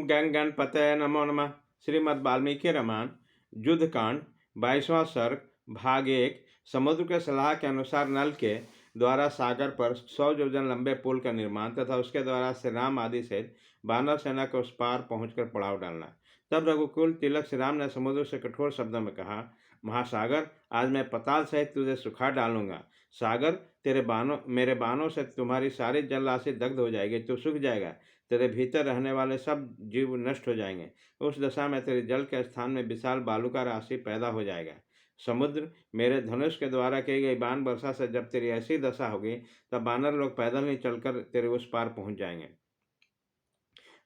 गंग गणपतये नमो नमः। श्रीमद् वाल्मीकि रामायण युद्धकांड 22वां सर्ग भाग 1। समुद्र के सलाह के अनुसार नल के द्वारा सागर पर 100 योजन लंबे पुल का निर्माण तथा उसके द्वारा श्री राम आदि सहित वानर सेना को उस पार पहुंचकर पड़ाव डालना। तब रघुकुल तिलक श्री राम ने समुद्र से कठोर शब्दों में कहा, महासागर, आज मैं पताल सहित तुझे सुखा डालूंगा। सागर, तेरे बाणों मेरे बाणों से तुम्हारी सारी जल राशि दग्ध हो जाएगी, तू सूख जाएगा, तेरे भीतर रहने वाले सब जीव नष्ट हो जाएंगे। उस दशा में तेरे जल के स्थान में विशाल बालू का राशि पैदा हो जाएगा। समुद्र, मेरे धनुष के द्वारा की गई बाण वर्षा से जब तेरी ऐसी दशा होगी, तब बानर लोग पैदल नहीं चलकर तेरे उस पार पहुंच जाएंगे।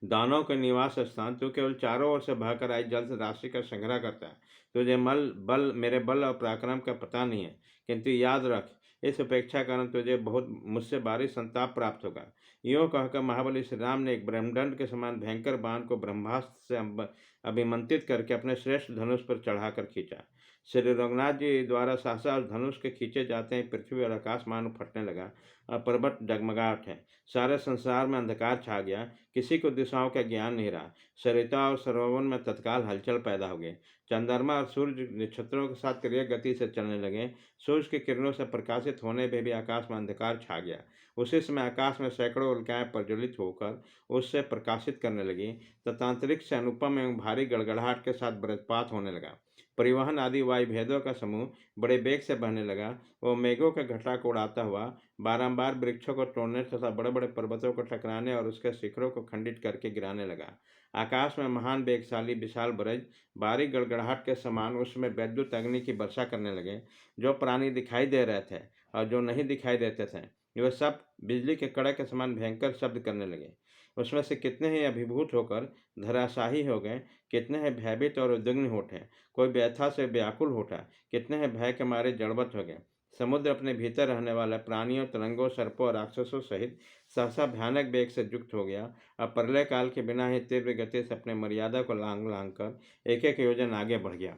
दानों के निवास स्थान, तू केवल चारों ओर से बहकर आई जल से राशि का संग्रह करता है। तुझे मेरे बल और पराक्रम का पता नहीं है, किंतु याद रख, इस उपेक्षा कारण तुझे बहुत मुझसे भारी संताप प्राप्त होगा। यूँ कहकर महाबली श्री राम ने एक ब्रह्मदंड के समान भयंकर बाण को ब्रह्मास्त्र से अभिमंत्रित करके अपने श्रेष्ठ धनुष पर चढ़ाकर खींचा। श्री रघुनाथ जी द्वारा सहसा उस धनुष के खींचे जाते ही पृथ्वी और आकाश मानो फटने लगा और पर्वत डगमगा उठे। सारे संसार में अंधकार छा गया, किसी को दिशाओं का ज्ञान नहीं रहा। सरिता और सरोवर में तत्काल हलचल पैदा हो गई। चंद्रमा और सूर्य नक्षत्रों के साथ तीव्र गति से चलने लगे। सूर्य की किरणों से प्रकाशित होने पर भी आकाश में अंधकार छा गया। उसी समय आकाश में सैकड़ों उल्काएं प्रज्वलित होकर उससे प्रकाशित करने लगी तथा अंतरिक्ष से अनुपम एवं भारी गड़गड़ाहट के साथ वज्रपात होने लगा। परिवहन आदि वायु भेदों का समूह बड़े वेग से बहने लगा। वो मेघों के घटा को उड़ाता हुआ बारंबार वृक्षों को तोड़ने तथा बड़े बड़े पर्वतों को टकराने और उसके शिखरों को खंडित करके गिराने लगा। आकाश में महान वेगशाली विशाल ब्रज भारी गड़गड़ाहट के समान उसमें वैद्युत अग्नि की वर्षा करने लगे। जो प्राणी दिखाई दे रहे थे और जो नहीं दिखाई देते थे, वे सब बिजली के कड़क के समान भयंकर शब्द करने लगे। उसमें से कितने ही अभिभूत होकर धराशाही हो गए, कितने हैं भयभीत और उद्विग्न उठे, कोई व्यथा से व्याकुल उठा, कितने हैं भय के मारे जड़वत हो गए। समुद्र अपने भीतर रहने वाले प्राणियों, तरंगों, सर्पों और राक्षसों सहित सहसा भयानक वेग से युक्त हो गया और प्रलय काल के बिना ही तीव्र गति से अपने मर्यादा को लांग लांग कर एक एक योजन आगे बढ़ गया।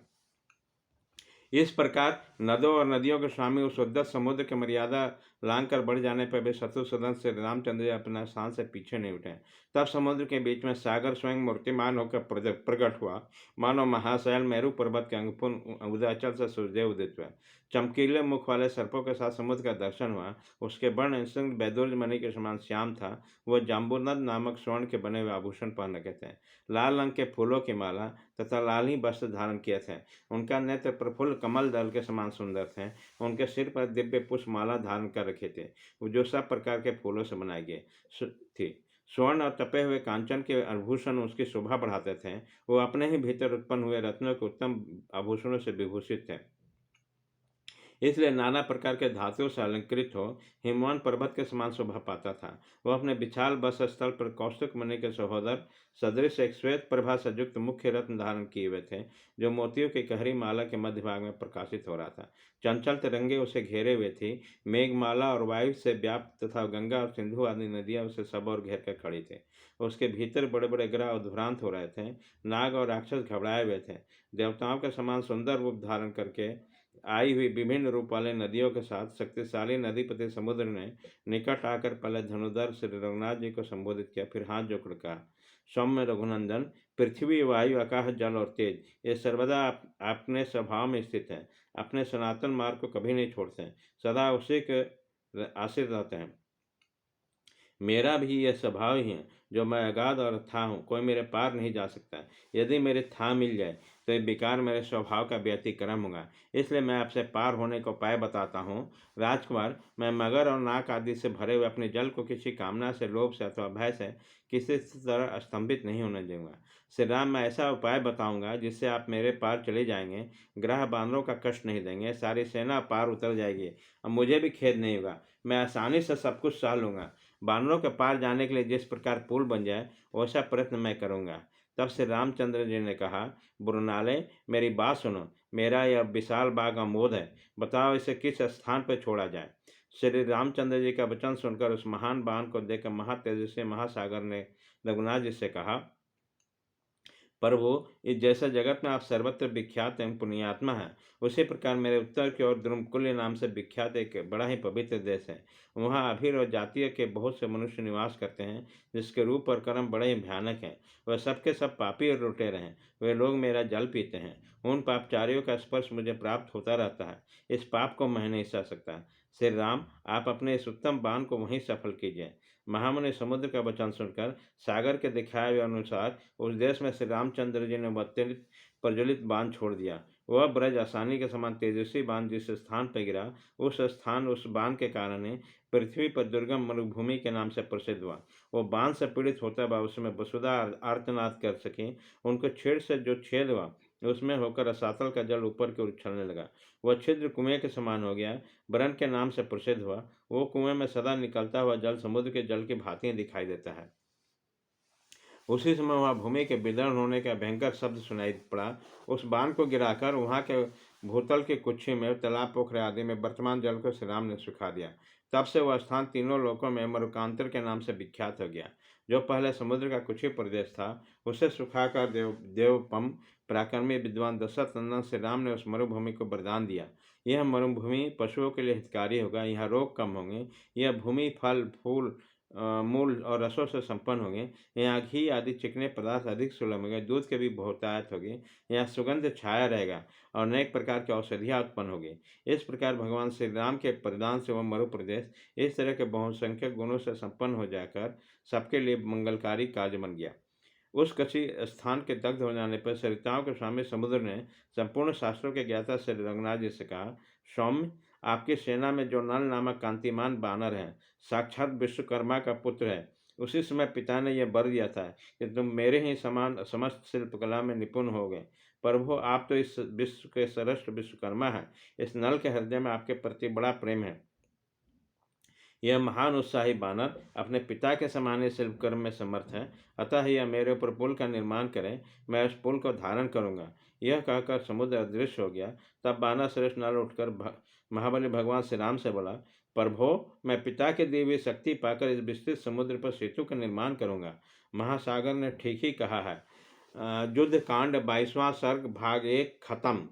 इस प्रकार नदों और नदियों के स्वामी उस उद्दत समुद्र की मर्यादा लांग कर बढ़ जाने पर भी शत्रुसदन से रामचंद्र जी अपना स्थान से पीछे नहीं उठे। तब समुद्र के बीच में सागर स्वयं मूर्तिमान होकर प्रकट हुआ, मानो महाशैल मेरु पर्वत के अंगपूर्ण उदयाचल से सूर्यदेव उदित हुआ। चमकीले मुख वाले सर्पों के साथ समुद्र का दर्शन हुआ। उसके वर्ण इंद्र वैदुर्य मणि के समान श्याम था। वह जाम्बुनद नामक स्वर्ण के बने हुए आभूषण पहन रखे थे, लाल रंग के फूलों की माला तथा लाल ही वस्त्र धारण किए थे। उनका नेत्र प्रफुल्ल कमल दल के समान सुंदर थे। उनके सिर पर दिव्य पुष्प माला धारण कर रखे थे, जो सब प्रकार के फूलों से बनाई गई थी। स्वर्ण और तपे हुए कांचन के आभूषण उसकी शोभा बढ़ाते थे। वो अपने ही भीतर उत्पन्न हुए रत्नों के उत्तम आभूषणों से विभूषित थे, इसलिए नाना प्रकार के धातुओं से अलंकृत हो हिमवान पर्वत के समान शोभा पाता था। वह अपने विशाल बस स्थल पर कौस्तुक मुनि के सहोदर सदृश एक श्वेत प्रभा से युक्त मुख्य रत्न धारण किए हुए थे, जो मोतियों की कहरी माला के मध्य भाग में प्रकाशित हो रहा था। चंचल तिरंगे उसे घेरे हुए थी। मेघमाला और वायु से व्याप्त तथा गंगा और सिंधु आदि नदियां उसे सब और घेर कर खड़ी थे। उसके भीतर बड़े बड़े ग्रह उद्भ्रांत हो रहे थे। नाग और राक्षस घबराए हुए थे। देवताओं के समान सुंदर रूप धारण करके आई हुई विभिन्न रूप वाले नदियों के साथ शक्तिशाली नदीपति समुद्र ने निकट आकर पहले धनुधर श्री रघुनाथ जी को संबोधित किया, फिर हाथ जोड़कर कहा, सौम्य रघुनंदन, पृथ्वी, वायु, आकाश, जल और तेज ये सर्वदा अपने स्वभाव में स्थित हैं। अपने सनातन मार्ग को कभी नहीं छोड़ते हैं, सदा उसी के आश्रित रहते हैं। मेरा भी यह स्वभाव ही है, जो मैं अगाध और अथाह हूँ, कोई मेरे पार नहीं जा सकता। यदि मेरे था मिल जाए तो ये विकार मेरे स्वभाव का व्यतिक्रम होगा। इसलिए मैं आपसे पार होने को उपाय बताता हूँ। राजकुमार, मैं मगर और नाक आदि से भरे हुए अपने जल को किसी कामना से, लोभ से अथवा भय से किसी तरह स्तंभित नहीं होने दूंगा। श्री राम, मैं ऐसा उपाय बताऊंगा जिससे आप मेरे पार चले जाएंगे। ग्रह बानरों का कष्ट नहीं देंगे, सारी सेना पार उतर जाएगी। अब मुझे भी खेद नहीं होगा, मैं आसानी से सब कुछ सह लूँगा। बानरों के पार जाने के लिए जिस प्रकार पुल बन जाए वैसा प्रयत्न मैं करूँगा। तब श्री रामचंद्र जी ने कहा, बुरनाले, मेरी बात सुनो। मेरा यह विशाल बाग अमोद है, बताओ इसे किस स्थान पर छोड़ा जाए। श्री रामचंद्र जी का वचन सुनकर उस महान बाण को देखकर महातेजस्वी महासागर ने रघुनाथ जी से कहा, प्रभु, इस जैसा जगत में आप सर्वत्र विख्यात एवं पुण्यात्मा हैं, उसी प्रकार मेरे उत्तर की ओर द्रुमकुल्य नाम से विख्यात एक बड़ा ही पवित्र देश है। वहाँ अभीर और जातीय के बहुत से मनुष्य निवास करते हैं, जिसके रूप और कर्म बड़े ही भयानक हैं। वह सबके सब पापी और लुटेरे हैं। वे लोग मेरा जल पीते हैं। उन पापचारियों का स्पर्श मुझे प्राप्त होता रहता है। इस पाप को मैं नहीं सह सकता। श्री राम, आप अपने इस उत्तम बाण को वहीं सफल कीजिए। महामुनि समुद्र का वचन सुनकर सागर के दिखाए हुए अनुसार उस देश में श्री रामचंद्र जी ने अत्यंत प्रज्वलित बाण छोड़ दिया। वह ब्रज आसानी के समान तेजस्वी बाण जिस स्थान पर गिरा, उस स्थान उस बाण के कारण ही पृथ्वी पर दुर्गम मरुभूमि के नाम से प्रसिद्ध हुआ। वो बाण से पीड़ित होता हुआ उसमें वसुधा आर्तनाद कर सके। उनको छेद से जो छेद हुआ, उसमें होकर रसातल का जल ऊपर की ओर उछलने लगा। वह छिद्र कुएं के समान हो गया, बरन के नाम से प्रसिद्ध हुआ। वो कुएं में सदा निकलता हुआ जल समुद्र के जल की भांति दिखाई देता है। उसी समय वहाँ भूमि के विदर्ण होने का भयंकर शब्द सुनाई पड़ा। उस बांध को गिराकर वहाँ के भूतल के कुच्छी में, तालाब, पोखरे आदि में वर्तमान जल को श्री राम ने सुखा दिया। तब से वह स्थान तीनों लोकों में मरुकांतर के नाम से विख्यात हो गया। जो पहले समुद्र का कुछ ही प्रदेश था, उसे सुखाकर देवपम पराक्रमी विद्वान दशरथ नंदन श्री राम ने उस मरुभूमि को वरदान दिया। यह मरुभूमि पशुओं के लिए हितकारी होगा। यहाँ रोग कम होंगे। यह भूमि फल फूल मूल और रसों से संपन्न होंगे। यहाँ घी आदि चिकने पदार्थ अधिक सुलभ होंगे। दूध के भी बहुतायत होगी। यहाँ सुगंध छाया रहेगा और अनेक प्रकार की औषधियाँ उत्पन्न होगी। इस प्रकार भगवान श्री राम के प्रदान से वह मरु प्रदेश इस तरह के बहुसंख्यक गुणों से संपन्न हो जाकर सबके लिए मंगलकारी कार्य बन गया। उस कसी स्थान के दग्ध हो जाने पर सरिताओं के स्वामी समुद्र ने संपूर्ण शास्त्रों के ज्ञाता श्री रघुनाथ जी से कहा, सौम्य, आपकी सेना में जो नल नामक कांतिमान बानर है, साक्षात विश्वकर्मा का पुत्र है। उसी समय पिता ने यह वर दिया था कि तुम मेरे ही समान समस्त शिल्पकला में निपुण हो गए। प्रभु, आप तो इस विश्व के श्रेष्ठ विश्वकर्मा हैं। इस नल के हृदय में आपके प्रति बड़ा प्रेम है। यह महान उत्साही बानर अपने पिता के समान शिल्पकर्म में समर्थ है। अतः यह मेरे ऊपर पुल का निर्माण करे, मैं उस पुल को धारण करूंगा। यह कहकर समुद्र अदृश्य हो गया। तब बानर श्रेष्ठ नल उठकर महाबली भगवान श्री राम से बोला, प्रभो, मैं पिता के दी हुई शक्ति पाकर इस विस्तृत समुद्र पर सेतु का निर्माण करूंगा। महासागर ने ठीक ही कहा है। युद्ध कांड 22वां सर्ग भाग 1 खत्म।